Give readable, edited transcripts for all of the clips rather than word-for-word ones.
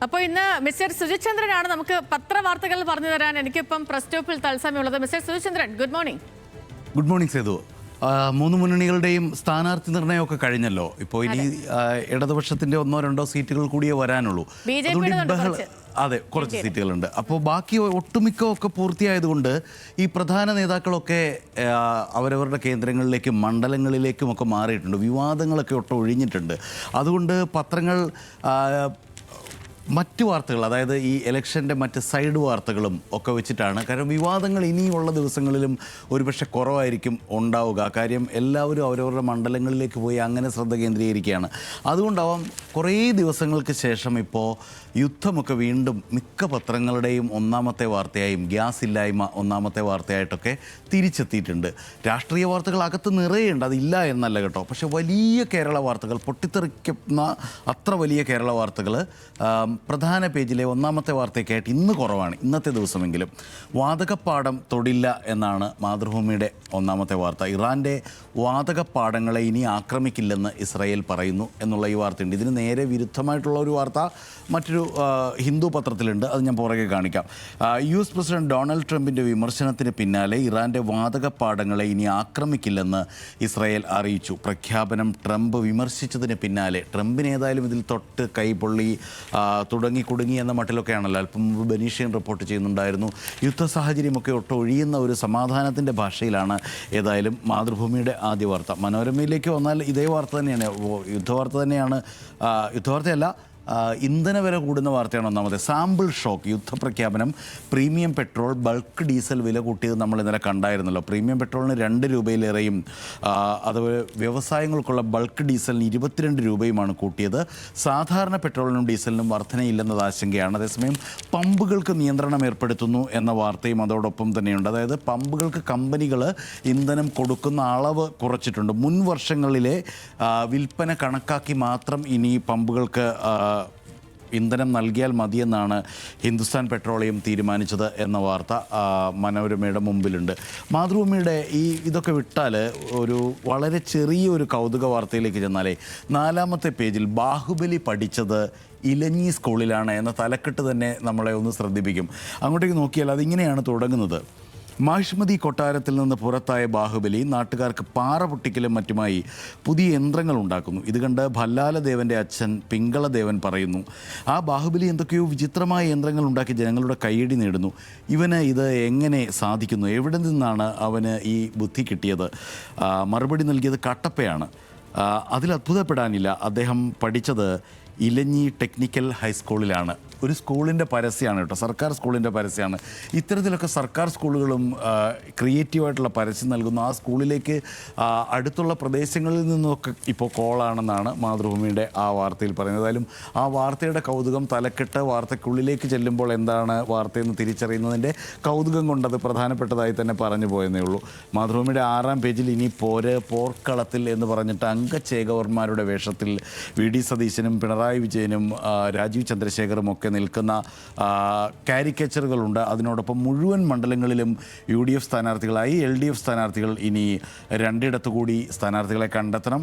അപ്പോൾ ഇന്ന് മിസ്റ്റർ സുജിത് ചന്ദ്രനാണ് നമുക്ക് പത്രവാർത്തകൾ പറഞ്ഞു തരാൻ എനിക്കിപ്പം പ്രസ് സ്റ്റോപ്പിൽ തത്സമയമുള്ളത്. Mister Sujith Chandran, good morning. Good morning Sethu. മൂന്ന് മുന്നണികളുടെയും സ്ഥാനാർത്ഥി നിർണയമൊക്കെ കഴിഞ്ഞല്ലോ. ഇപ്പോൾ ഇനി ഇടതുപക്ഷത്തിന്റെ 1-2 സീറ്റുകൾ കൂടിയേ വരാനുള്ളൂ. അതെ, കുറച്ച് സീറ്റുകളുണ്ട്. അപ്പോൾ ബാക്കി ഒട്ടുമിക്കമൊക്കെ പൂർത്തിയായതുകൊണ്ട് ഈ പ്രധാന നേതാക്കളൊക്കെ അവരവരുടെ കേന്ദ്രങ്ങളിലേക്കും മണ്ഡലങ്ങളിലേക്കും ഒക്കെ മാറിയിട്ടുണ്ട്. വിവാദങ്ങളൊക്കെ ഒഴിഞ്ഞിട്ടുണ്ട്. അതുകൊണ്ട് പത്രങ്ങൾ മറ്റു വാർത്തകൾ, അതായത് ഈ ഇലക്ഷൻ്റെ മറ്റ് സൈഡ് വാർത്തകളും ഒക്കെ വെച്ചിട്ടാണ്. കാരണം വിവാദങ്ങൾ ഇനിയുള്ള ദിവസങ്ങളിലും ഒരുപക്ഷെ കുറവായിരിക്കും ഉണ്ടാവുക. കാര്യം എല്ലാവരും അവരവരുടെ മണ്ഡലങ്ങളിലേക്ക് പോയി അങ്ങനെ ശ്രദ്ധ കേന്ദ്രീകരിക്കുകയാണ്. അതുകൊണ്ടാവാം കുറേ ദിവസങ്ങൾക്ക് ശേഷം ഇപ്പോൾ യുദ്ധമൊക്കെ വീണ്ടും മിക്ക പത്രങ്ങളുടെയും ഒന്നാമത്തെ വാർത്തയായും ഗ്യാസ് ഇല്ലായ്മ ഒന്നാമത്തെ വാർത്തയായിട്ടൊക്കെ തിരിച്ചെത്തിയിട്ടുണ്ട്. രാഷ്ട്രീയ വാർത്തകൾ അകത്ത് നിറയുണ്ട്, അതില്ല എന്നല്ല കേട്ടോ. പക്ഷെ വലിയ കേരള വാർത്തകൾ, പൊട്ടിത്തെറിക്കുന്ന അത്ര വലിയ കേരള വാർത്തകൾ പ്രധാന പേജിലെ ഒന്നാമത്തെ വാർത്തയ്ക്കായിട്ട് ഇന്ന് കുറവാണ്, ഇന്നത്തെ ദിവസമെങ്കിലും. വാതകപ്പാടം തൊടില്ല എന്നാണ് മാതൃഭൂമിയുടെ ഒന്നാമത്തെ വാർത്ത. ഇറാൻ്റെ വാതകപ്പാടങ്ങളെ ഇനി ആക്രമിക്കില്ലെന്ന് ഇസ്രായേൽ പറയുന്നു എന്നുള്ള ഈ വാർത്തയുണ്ട്. ഇതിന് നേരെ വിരുദ്ധമായിട്ടുള്ള ഒരു വാർത്ത മറ്റൊരു ഹിന്ദു പത്രത്തിലുണ്ട്, അത് ഞാൻ പുറകെ കാണിക്കാം. US പ്രസിഡന്റ് ഡൊണാൾഡ് ട്രംപിൻ്റെ വിമർശനത്തിന് പിന്നാലെ ഇറാൻ്റെ വാതകപ്പാടങ്ങളെ ഇനി ആക്രമിക്കില്ലെന്ന് ഇസ്രായേൽ അറിയിച്ചു. പ്രഖ്യാപനം ട്രംപ് വിമർശിച്ചതിന് പിന്നാലെ ട്രംപിന് ഏതായാലും ഇതിൽ തൊട്ട് കൈപൊള്ളി കുടുങ്ങി എന്ന മട്ടിലൊക്കെയാണല്ലോ അല്പം മുമ്പ് ബനീഷ്യൻ റിപ്പോർട്ട് ചെയ്യുന്നുണ്ടായിരുന്നു. യുദ്ധ സാഹചര്യമൊക്കെ ഒഴിയുന്ന ഒരു സമാധാനത്തിൻ്റെ ഭാഷയിലാണ് ഏതായാലും മാതൃഭൂമിയുടെ ആദ്യ വാർത്ത. മനോരമയിലേക്ക് വന്നാൽ ഇതേ വാർത്ത തന്നെയാണ്, യുദ്ധവാർത്ത തന്നെയാണ്. യുദ്ധവാർത്തയല്ല, ഇന്ധന വില കൂടുന്ന വാർത്തയാണ് ഒന്നാമത്. സാമ്പിൾ ഷോക്ക്, യുദ്ധപ്രഖ്യാപനം. പ്രീമിയം പെട്രോൾ, ബൾക്ക് ഡീസൽ വില കൂട്ടിയത് നമ്മൾ ഇന്നലെ കണ്ടായിരുന്നല്ലോ. പ്രീമിയം പെട്രോളിന് 2 രൂപയിലേറെയും അത് വ്യവസായങ്ങൾക്കുള്ള ബൾക്ക് ഡീസലിന് 22 രൂപയുമാണ് കൂട്ടിയത്. സാധാരണ പെട്രോളിനും ഡീസലിനും വർധനയില്ലെന്നത് ആശങ്കയാണ്. അതേസമയം പമ്പുകൾക്ക് നിയന്ത്രണം ഏർപ്പെടുത്തുന്നു എന്ന വാർത്തയും അതോടൊപ്പം തന്നെയുണ്ട്. അതായത് പമ്പുകൾക്ക് കമ്പനികൾ ഇന്ധനം കൊടുക്കുന്ന അളവ് കുറച്ചിട്ടുണ്ട്. മുൻ വർഷങ്ങളിലെ വിൽപ്പന കണക്കാക്കി മാത്രം ഇനി പമ്പുകൾക്ക് ഇന്ധനം നൽകിയാൽ മതിയെന്നാണ് ഹിന്ദുസ്ഥാൻ പെട്രോളിയം തീരുമാനിച്ചത് എന്ന വാർത്ത മനോരമയുടെ മുമ്പിലുണ്ട്. മാതൃഭൂമിയുടെ ഇതൊക്കെ വിട്ടാൽ ഒരു വളരെ ചെറിയൊരു കൗതുക വാർത്തയിലേക്ക് ചെന്നാലേ, 4-ാമത്തെ പേജിൽ ബാഹുബലി പഠിച്ചത് ഇലഞ്ഞി സ്കൂളിലാണ് എന്ന തലക്കെട്ട് തന്നെ നമ്മളെ ഒന്ന് ശ്രദ്ധിപ്പിക്കും. അങ്ങോട്ടേക്ക് നോക്കിയാൽ അതിങ്ങനെയാണ് തുടങ്ങുന്നത്. മാഹിഷ്മതി കൊട്ടാരത്തിൽ നിന്ന് പുറത്തായ ബാഹുബലി നാട്ടുകാർക്ക് പാറ പൊട്ടിക്കലും മറ്റുമായി പുതിയ യന്ത്രങ്ങൾ ഉണ്ടാക്കുന്നു. ഇത് കണ്ട് ഭല്ലാലദേവൻ്റെ അച്ഛൻ പിങ്കളദേവൻ പറയുന്നു, ആ ബാഹുബലി എന്തൊക്കെയോ വിചിത്രമായ യന്ത്രങ്ങൾ ഉണ്ടാക്കി ജനങ്ങളുടെ കയ്യടി നേടുന്നു. ഇവന് ഇത് എങ്ങനെ സാധിക്കുന്നു? എവിടെ നിന്നാണ് അവന് ഈ ബുദ്ധി കിട്ടിയത്? മറുപടി നൽകിയത് കട്ടപ്പയാണ്. അതിൽ അത്ഭുതപ്പെടാനില്ല. അദ്ദേഹം പഠിച്ചത് ഇലഞ്ഞി ടെക്നിക്കൽ ഹൈസ്കൂളിലാണ്. ഒരു സ്കൂളിൻ്റെ പരസ്യമാണ് കേട്ടോ, സർക്കാർ സ്കൂളിൻ്റെ പരസ്യമാണ്. ഇത്തരത്തിലൊക്കെ സർക്കാർ സ്കൂളുകളും ക്രിയേറ്റീവായിട്ടുള്ള പരസ്യം നൽകുന്നു. ആ സ്കൂളിലേക്ക് അടുത്തുള്ള പ്രദേശങ്ങളിൽ നിന്നൊക്കെ ഇപ്പോൾ കോളാണെന്നാണ് മാതൃഭൂമിയുടെ ആ വാർത്തയിൽ പറയുന്നത്. ഏതായാലും ആ വാർത്തയുടെ കൗതുകം, തലക്കെട്ട് വാർത്തയ്ക്കുള്ളിലേക്ക് ചെല്ലുമ്പോൾ എന്താണ് വാർത്തയെന്ന് തിരിച്ചറിയുന്നതിൻ്റെ കൗതുകം കൊണ്ടത് പ്രധാനപ്പെട്ടതായി തന്നെ പറഞ്ഞു പോയെന്നേ ഉള്ളൂ. മാതൃഭൂമിയുടെ 6-ാം പേജിൽ ഇനി പോർക്കളത്തിൽ എന്ന് പറഞ്ഞിട്ട് അംഗചേകവർമാരുടെ വേഷത്തിൽ VD സതീശനും പിണറായി വിജയനും രാജീവ് ചന്ദ്രശേഖറും ഒക്കെ നിൽക്കുന്ന കാരിക്കേച്ചറുകളുണ്ട്. അതിനോടൊപ്പം മുഴുവൻ മണ്ഡലങ്ങളിലും UDF സ്ഥാനാർത്ഥികളായി. LDF സ്ഥാനാർത്ഥികൾ ഇനി 2 കൂടി സ്ഥാനാർത്ഥികളെ കണ്ടെത്തണം.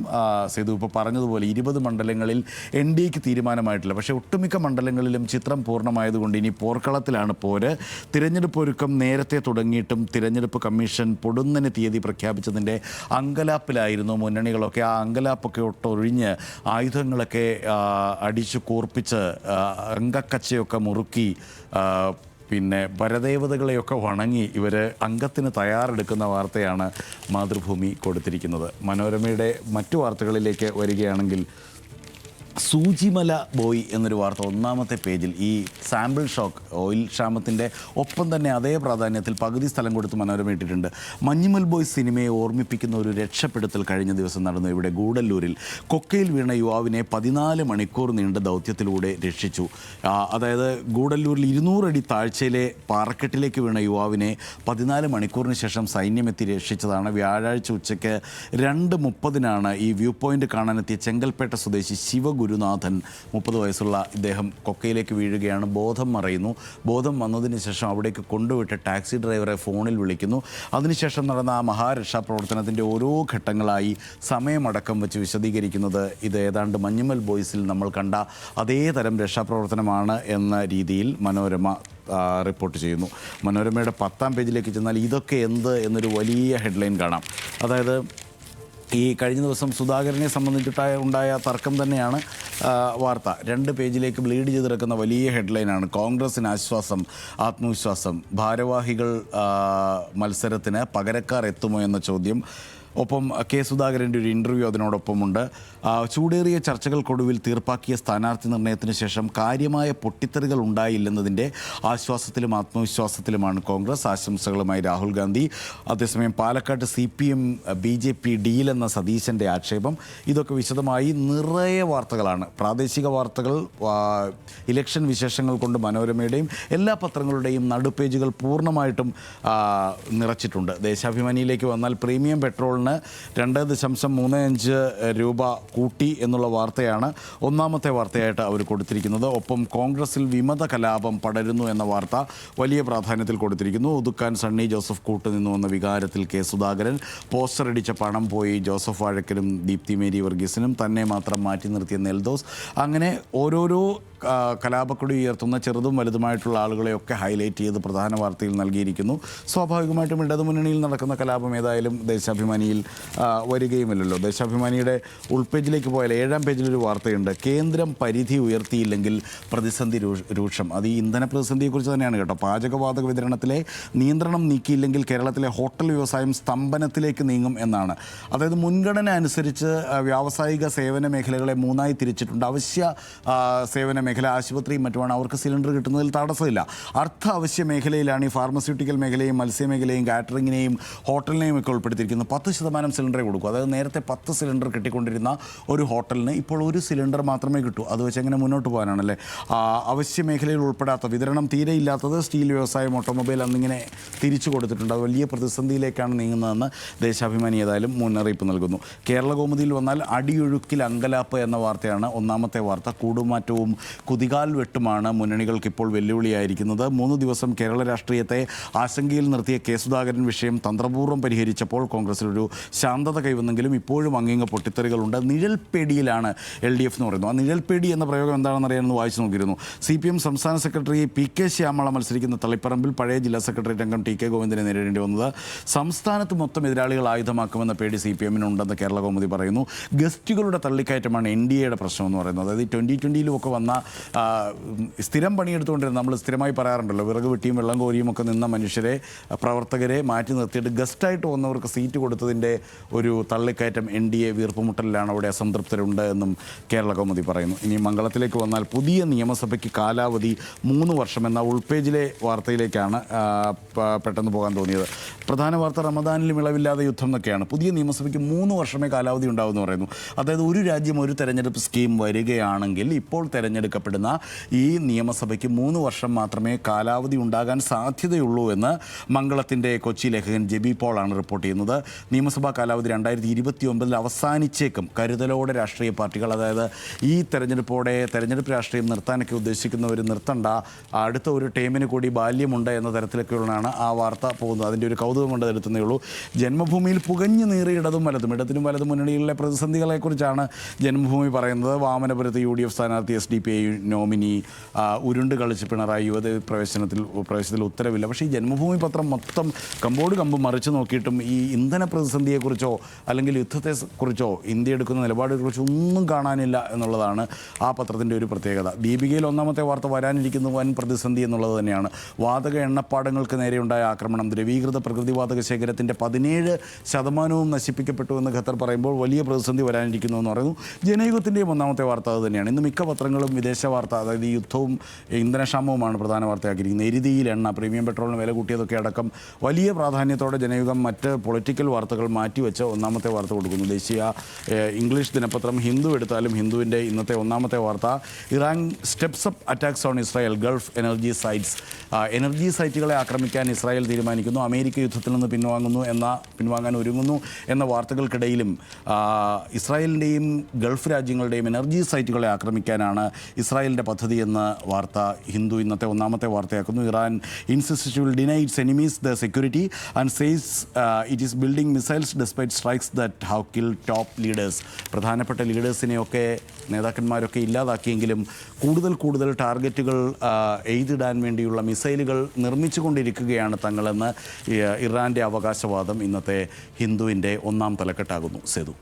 സേതു ഇപ്പോൾ പറഞ്ഞതുപോലെ 20 മണ്ഡലങ്ങളിൽ NDAക്ക് തീരുമാനമായിട്ടില്ല. പക്ഷേ ഒട്ടുമിക്ക മണ്ഡലങ്ങളിലും ചിത്രം പൂർണ്ണമായതുകൊണ്ട് ഇനി പോർക്കളത്തിലാണ് പോര്. തിരഞ്ഞെടുപ്പ് ഒരുക്കം നേരത്തെ തുടങ്ങിയിട്ടും തിരഞ്ഞെടുപ്പ് കമ്മീഷൻ പൊടുന്നതിന് തീയതി പ്രഖ്യാപിച്ചതിൻ്റെ അങ്കലാപ്പിലായിരുന്നു മുന്നണികളൊക്കെ. ആ അങ്കലാപ്പൊക്കെ ഒഴിഞ്ഞ് ആയുധങ്ങളൊക്കെ അടിച്ചു കൂർപ്പിച്ച് അങ്കക്കച്ചയൊക്കെ മുറുക്കി പിന്നെ പരദേവതകളെയൊക്കെ വണങ്ങി ഇവർ അംഗത്തിന് തയ്യാറെടുക്കുന്ന വാർത്തയാണ് മാതൃഭൂമി കൊടുത്തിരിക്കുന്നത്. മനോരമയുടെ മറ്റു വാർത്തകളിലേക്ക് വരികയാണെങ്കിൽ, സൂചിമല ബോയ് എന്നൊരു വാർത്ത 1-ാമത്തെ പേജിൽ. ഈ സാമ്പിൾ ഷോക്ക്, ഓയിൽ ക്ഷാമത്തിൻ്റെ ഒപ്പം തന്നെ അതേ പ്രാധാന്യത്തിൽ പകുതി സ്ഥലം കൊടുത്ത് മനോരമ ഇട്ടിട്ടുണ്ട്. മഞ്ഞുമൽ ബോയ് സിനിമയെ ഓർമ്മിപ്പിക്കുന്ന ഒരു രക്ഷപ്പെടുത്തൽ കഴിഞ്ഞ ദിവസം നടന്നു. ഇവിടെ ഗൂഡല്ലൂരിൽ കൊക്കയിൽ വീണ യുവാവിനെ 14 മണിക്കൂർ നീണ്ട ദൗത്യത്തിലൂടെ രക്ഷിച്ചു. അതായത് ഗൂഡല്ലൂരിൽ 200 അടി താഴ്ചയിലെ പാറക്കെട്ടിലേക്ക് വീണ യുവാവിനെ 14 മണിക്കൂറിന് ശേഷം സൈന്യമെത്തി രക്ഷിച്ചതാണ്. വ്യാഴാഴ്ച ഉച്ചയ്ക്ക് 2:30 ഈ വ്യൂ പോയിന്റ് കാണാനെത്തിയ ചെങ്കൽപ്പേട്ട സ്വദേശി ശിവഗുരു ഗുരുനാഥൻ 30 വയസ്സുള്ള ഇദ്ദേഹം കൊക്കയിലേക്ക് വീഴുകയാണ്. ബോധം മറയുന്നു. ബോധം വന്നതിന് ശേഷം അവിടേക്ക് കൊണ്ടുവിട്ട് ടാക്സി ഡ്രൈവറെ ഫോണിൽ വിളിക്കുന്നു. അതിനുശേഷം നടന്ന ആ മഹാരക്ഷാപ്രവർത്തനത്തിൻ്റെ ഓരോ ഘട്ടങ്ങളായി സമയമടക്കം വെച്ച് വിശദീകരിക്കുന്നത് ഇത് ഏതാണ്ട് മഞ്ഞുമൽ ബോയ്സിൽ നമ്മൾ കണ്ട അതേ തരം രക്ഷാപ്രവർത്തനമാണ് എന്ന രീതിയിൽ മനോരമ റിപ്പോർട്ട് ചെയ്യുന്നു. മനോരമയുടെ 10ാം പേജിലേക്ക് ചെന്നാൽ ഇതൊക്കെ എന്ത് എന്നൊരു വലിയ ഹെഡ്ലൈൻ കാണാം. അതായത് ഈ കഴിഞ്ഞ ദിവസം സുധാകരനെ ഉണ്ടായ തർക്കം തന്നെയാണ് വാർത്ത. 2 പേജിലേക്ക് ബ്ലീഡ് ചെയ്ത് കിടക്കുന്ന വലിയ ഹെഡ്ലൈനാണ്. കോൺഗ്രസിന് ആശ്വാസം, ആത്മവിശ്വാസം, ഭാരവാഹികൾ മത്സരത്തിന് പകരക്കാർ എത്തുമോ എന്ന ചോദ്യം. ഒപ്പം കെ സുധാകരൻ്റെ ഒരു ഇൻ്റർവ്യൂ അതിനോടൊപ്പമുണ്ട്. ചൂടേറിയ ചർച്ചകൾക്കൊടുവിൽ തീർപ്പാക്കിയ സ്ഥാനാർത്ഥി നിർണയത്തിന് ശേഷം കാര്യമായ പൊട്ടിത്തെറികൾ ഉണ്ടായില്ലെന്നതിൻ്റെ ആശ്വാസത്തിലും ആത്മവിശ്വാസത്തിലുമാണ് കോൺഗ്രസ്. ആശംസകളുമായി രാഹുൽ ഗാന്ധി. അതേസമയം പാലക്കാട്ട് CPM BJP ഡീലെന്ന സതീശൻ്റെ ആക്ഷേപം. ഇതൊക്കെ വിശദമായി നിറയെ വാർത്തകളാണ്. പ്രാദേശിക വാർത്തകൾ, ഇലക്ഷൻ വിശേഷങ്ങൾ കൊണ്ട് മനോരമയുടെയും എല്ലാ പത്രങ്ങളുടെയും നടുപേജുകൾ പൂർണ്ണമായിട്ടും നിറച്ചിട്ടുണ്ട്. ദേശാഭിമാനിയിലേക്ക് വന്നാൽ പ്രീമിയം പെട്രോളിന് 2.35 രൂപ കൂട്ടി എന്നുള്ള വാർത്തയാണ് ഒന്നാമത്തെ വാർത്തയായിട്ട് അവർ കൊടുത്തിരിക്കുന്നത്. ഒപ്പം കോൺഗ്രസിൽ വിമത കലാപം പടരുന്നു എന്ന വാർത്ത വലിയ പ്രാധാന്യത്തിൽ കൊടുത്തിരിക്കുന്നു. ഒതുക്കാൻ സണ്ണി ജോസഫ് കൂട്ടുനിന്നു എന്ന വികാരത്തിൽ കെ സുധാകരൻ. പോസ്റ്റർ അടിച്ച പണം പോയി ജോസഫ് വാഴക്കനും ദീപ്തി മേരി വർഗീസിനും, തന്നെ മാത്രം മാറ്റി നിർത്തിയ നെൽദോസ്. അങ്ങനെ ഓരോരോ കലാപക്കൊടി ഉയർത്തുന്ന ചെറുതും വലുതുമായിട്ടുള്ള ആളുകളെയൊക്കെ ഹൈലൈറ്റ് ചെയ്ത് പ്രധാന വാർത്തയിൽ നൽകിയിരിക്കുന്നു. സ്വാഭാവികമായിട്ടും ഇടതുമുന്നണിയിൽ നടക്കുന്ന കലാപം ഏതായാലും ദേശാഭിമാനിയിൽ വരികയുമില്ലല്ലോ. ദേശാഭിമാനിയുടെ ഉൾപേജിലേക്ക് പോയാൽ 7ാം പേജിലൊരു വാർത്തയുണ്ട്. കേന്ദ്രം പരിധി ഉയർത്തിയില്ലെങ്കിൽ പ്രതിസന്ധി രൂക്ഷം. അത് ഈ ഇന്ധന പ്രതിസന്ധിയെക്കുറിച്ച് തന്നെയാണ് കേട്ടോ. പാചകവാതക വിതരണത്തിലെ നിയന്ത്രണം നീക്കിയില്ലെങ്കിൽ കേരളത്തിലെ ഹോട്ടൽ വ്യവസായം സ്തംഭനത്തിലേക്ക് നീങ്ങും എന്നാണ്. അതായത് മുൻഗണന അനുസരിച്ച് വ്യാവസായിക സേവന മേഖലകളെ 3ആയി തിരിച്ചിട്ടുണ്ട്. അവശ്യ സേവന മേഖല, ആശുപത്രിയും മറ്റുമാണ്. അവർക്ക് സിലിണ്ടർ കിട്ടുന്നതിൽ തടസ്സമില്ല. അർത്ഥ അവശ്യ മേഖലയിലാണ് ഈ ഫാർമസ്യൂട്ടിക്കൽ മേഖലയും മത്സ്യമേഖലയും കാറ്ററിങ്ങിനെയും ഹോട്ടലിനെയും ഒക്കെ ഉൾപ്പെടുത്തിയിരിക്കുന്നത്. 10% സിലിണ്ടറേ കൊടുക്കും. അതായത് നേരത്തെ 10 സിലിണ്ടർ കിട്ടിക്കൊണ്ടിരുന്ന ഒരു ഹോട്ടലിന് ഇപ്പോൾ 1 സിലിണ്ടർ മാത്രമേ കിട്ടൂ. അത് വെച്ച് എങ്ങനെ മുന്നോട്ട് പോകാനാണല്ലേ. അവശ്യ മേഖലയിൽ ഉൾപ്പെടാത്ത, വിതരണം തീരെ ഇല്ലാത്തത് സ്റ്റീൽ വ്യവസായം, ഓട്ടോമൊബൈൽ എന്നിങ്ങനെ തിരിച്ചു കൊടുത്തിട്ടുണ്ട്. അത് വലിയ പ്രതിസന്ധിയിലേക്കാണ് നീങ്ങുന്നതെന്ന് ദേശാഭിമാനി ഏതായാലും മുന്നറിയിപ്പ് നൽകുന്നു. കേരള കൗമുദിയിൽ വന്നാൽ അടിയൊഴുക്കിൽ അങ്കലാപ്പ് എന്ന വാർത്തയാണ് ഒന്നാമത്തെ വാർത്ത. കൂടുമാറ്റവും കുതികാൽ വെട്ടുമാണ് മുന്നണികൾക്ക് ഇപ്പോൾ വെല്ലുവിളിയായിരിക്കുന്നത്. 3 ദിവസം കേരള രാഷ്ട്രീയത്തെ ആശങ്കയിൽ നിർത്തിയ കെ സുധാകരൻ വിഷയം തന്ത്രപൂർവ്വം പരിഹരിച്ചപ്പോൾ കോൺഗ്രസിലൊരു ശാന്തത കൈവന്നെങ്കിലും ഇപ്പോഴും അങ്ങിങ്ങ പൊട്ടിത്തെറികളുണ്ട്. നിഴൽപേടിയിലാണ് LDF എന്ന് പറയുന്നത്. ആ നിഴൽപേടി എന്ന പ്രയോഗം എന്താണെന്ന് അറിയാമെന്ന് വായിച്ചു നോക്കിയിരുന്നു. CPM സംസ്ഥാന സെക്രട്ടറി PK ശ്യാമള മത്സരിക്കുന്ന തളിപ്പറമ്പിൽ പഴയ ജില്ലാ സെക്രട്ടേറിയറ്റ് അംഗം TK ഗോവിന്ദനെ നേരിടേണ്ടി വന്നത്. സംസ്ഥാനത്ത് മൊത്തം എതിരാളികൾ ആയുധമാക്കുമെന്ന പേടി CPM-നുണ്ടെന്ന് കേരള കൗമുദി പറയുന്നു. ഗസ്റ്റുകളുടെ തള്ളിക്കയറ്റമാണ് NDAയുടെ പ്രശ്നമെന്ന് പറയുന്നത്. അതായത് 2020 ഒക്കെ വന്ന സ്ഥിരം പണിയെടുത്തുകൊണ്ടിരുന്ന, നമ്മൾ സ്ഥിരമായി പറയാറുണ്ടല്ലോ, വിറക് വെട്ടിയും വെള്ളം കോരിയും ഒക്കെ നിന്ന മനുഷ്യരെ, പ്രവർത്തകരെ മാറ്റി നിർത്തിയിട്ട് ഗസ്റ്റായിട്ട് വന്നവർക്ക് സീറ്റ് കൊടുത്തതിൻ്റെ ഒരു തള്ളിക്കയറ്റം NDA വീർപ്പുമുട്ടലിലാണ്. അവിടെ അസംതൃപ്തരുണ്ട് എന്നും കേരള കൗമുദി പറയുന്നു. ഇനി മംഗളത്തിലേക്ക് വന്നാൽ പുതിയ നിയമസഭയ്ക്ക് കാലാവധി 3 വർഷം എന്ന ഉൾപേജിലെ വാർത്തയിലേക്കാണ് പെട്ടെന്ന് പോകാൻ തോന്നിയത്. പ്രധാന വാർത്ത റമദാനിലും ഇളവില്ലാതെ യുദ്ധം എന്നൊക്കെയാണ്. പുതിയ നിയമസഭയ്ക്ക് 3 വർഷമേ കാലാവധി ഉണ്ടാവുമെന്ന് പറയുന്നു. അതായത് ഒരു രാജ്യം ഒരു തെരഞ്ഞെടുപ്പ് സ്കീം വരികയാണെങ്കിൽ ഇപ്പോൾ തെരഞ്ഞെടുക്കപ്പെടുന്ന ഈ നിയമസഭയ്ക്ക് 3 വർഷം മാത്രമേ കാലാവധി ഉണ്ടാകാൻ സാധ്യതയുള്ളൂ എന്ന് മംഗളത്തിൻ്റെ കൊച്ചി ലേഖകൻ ജെബി പോളാണ് റിപ്പോർട്ട് ചെയ്യുന്നത്. നിയമസഭാ കാലാവധി 2029 അവസാനിച്ചേക്കും. കരുതലോടെ രാഷ്ട്രീയ പാർട്ടികൾ, അതായത് ഈ തെരഞ്ഞെടുപ്പ് രാഷ്ട്രീയം നിർത്താനൊക്കെ ഉദ്ദേശിക്കുന്നവർ നിർത്തണ്ട, അടുത്ത ഒരു ടേമിന് കൂടി ബാല്യമുണ്ട് എന്ന തരത്തിലൊക്കെയുള്ളതാണ് ആ വാർത്ത പോകുന്നത്. അതിൻ്റെ ഒരു കൗതുകം കൊണ്ട് എടുത്തതേ ഉള്ളൂ. ജന്മഭൂമിയിൽ പുകഞ്ഞു നീറി ഇടതും വലതും മുന്നണികളിലെ പ്രതിസന്ധികളെക്കുറിച്ചാണ് ജന്മഭൂമി പറയുന്നത്. വാമനപുരത്ത് UDF സ്ഥാനാർത്ഥി SDPI നോമിനി ഉരുണ്ട് കളിച്ച് പിണറായി യുവത പ്രവേശനത്തിൽ ഉത്തരവില്ല. പക്ഷേ ഈ ജന്മഭൂമി പത്രം മൊത്തം കമ്പ് മറിച്ച് നോക്കിയിട്ടും ഈ ഇന്ധന പ്രതിസന്ധിയെക്കുറിച്ചോ അല്ലെങ്കിൽ യുദ്ധത്തെക്കുറിച്ചോ ഇന്ത്യ എടുക്കുന്ന നിലപാടുകളെക്കുറിച്ചോ ഒന്നും കാണാനില്ല എന്നുള്ളതാണ് ആ പത്രത്തിൻ്റെ ഒരു പ്രത്യേകത. ദീപികയിൽ ഒന്നാമത്തെ വാർത്ത വരാനിരിക്കുന്ന വൻ പ്രതിസന്ധി എന്നുള്ളത് തന്നെയാണ്. വാതക എണ്ണപ്പാടങ്ങൾക്ക് നേരെയുണ്ടായ ആക്രമണം, ദ്രവീകൃത പ്രകൃതിവാതക ശേഖരത്തിൻ്റെ 17% നശിപ്പിക്കപ്പെട്ടു എന്ന് ഖത്തർ പറയുമ്പോൾ വലിയ പ്രതിസന്ധി വരാനിരിക്കുന്നു എന്ന് പറയുന്നു. ജനയുഗത്തിൻ്റെയും ഒന്നാമത്തെ വാർത്ത അത് തന്നെയാണ്. ഇന്ന് മിക്ക പത്രങ്ങളും വിദേശ വാർത്ത, അതായത് ഈ യുദ്ധവും ഇന്ധനക്ഷാമവുമാണ് പ്രധാന വാർത്തയാക്കിയിരിക്കുന്നത്. എരിതിയിൽ എണ്ണ, പ്രീമിയം പെട്രോളിന് വില കൂട്ടിയതൊക്കെ അടക്കം വലിയ പ്രാധാന്യത്തോടെ ജനയുഗം മറ്റ് പൊളിറ്റിക്കൽ വാർത്തകൾ വാർത്തകൾ മാറ്റിവെച്ച് ഒന്നാമത്തെ വാർത്ത കൊടുക്കുന്നു. ദേശീയ ഇംഗ്ലീഷ് ദിനപത്രം ഹിന്ദു എടുത്താലും ഹിന്ദുവിൻ്റെ ഇന്നത്തെ ഒന്നാമത്തെ വാർത്ത, Iran steps up attacks on Israel, Gulf energy sites. Energy സൈറ്റുകളെ ആക്രമിക്കാൻ ഇസ്രായേൽ തീരുമാനിക്കുന്നു, അമേരിക്ക യുദ്ധത്തിൽ നിന്ന് പിൻവാങ്ങാൻ ഒരുങ്ങുന്നു എന്ന വാർത്തകൾക്കിടയിലും ഇസ്രായേലിൻ്റെയും ഗൾഫ് രാജ്യങ്ങളുടെയും എനർജി സൈറ്റുകളെ ആക്രമിക്കാനാണ് ഇസ്രായേലിൻ്റെ പദ്ധതി എന്ന വാർത്ത ഹിന്ദു ഇന്നത്തെ ഒന്നാമത്തെ വാർത്തയാക്കുന്നു. Iran insist will deny its enemies the security and says it is building missiles despite strikes that have kill top leaders. പ്രധാനപ്പെട്ട ലീഡേഴ്സിനെയൊക്കെ നേതാക്കന്മാരൊക്കെ ഇല്ലാതാക്കിയെങ്കിലും കൂടുതൽ ടാർഗറ്റുകൾ എയ്തിടാൻ വേണ്ടിയുള്ള മിസൈലുകൾ നിർമ്മിച്ചുകൊണ്ടിരിക്കുകയാണ് തങ്ങളെന്ന് ഇറാൻ്റെ അവകാശവാദം ഇന്നത്തെ ഹിന്ദുവിൻ്റെ ഒന്നാം തലക്കെട്ടാകുന്നു. സേതു.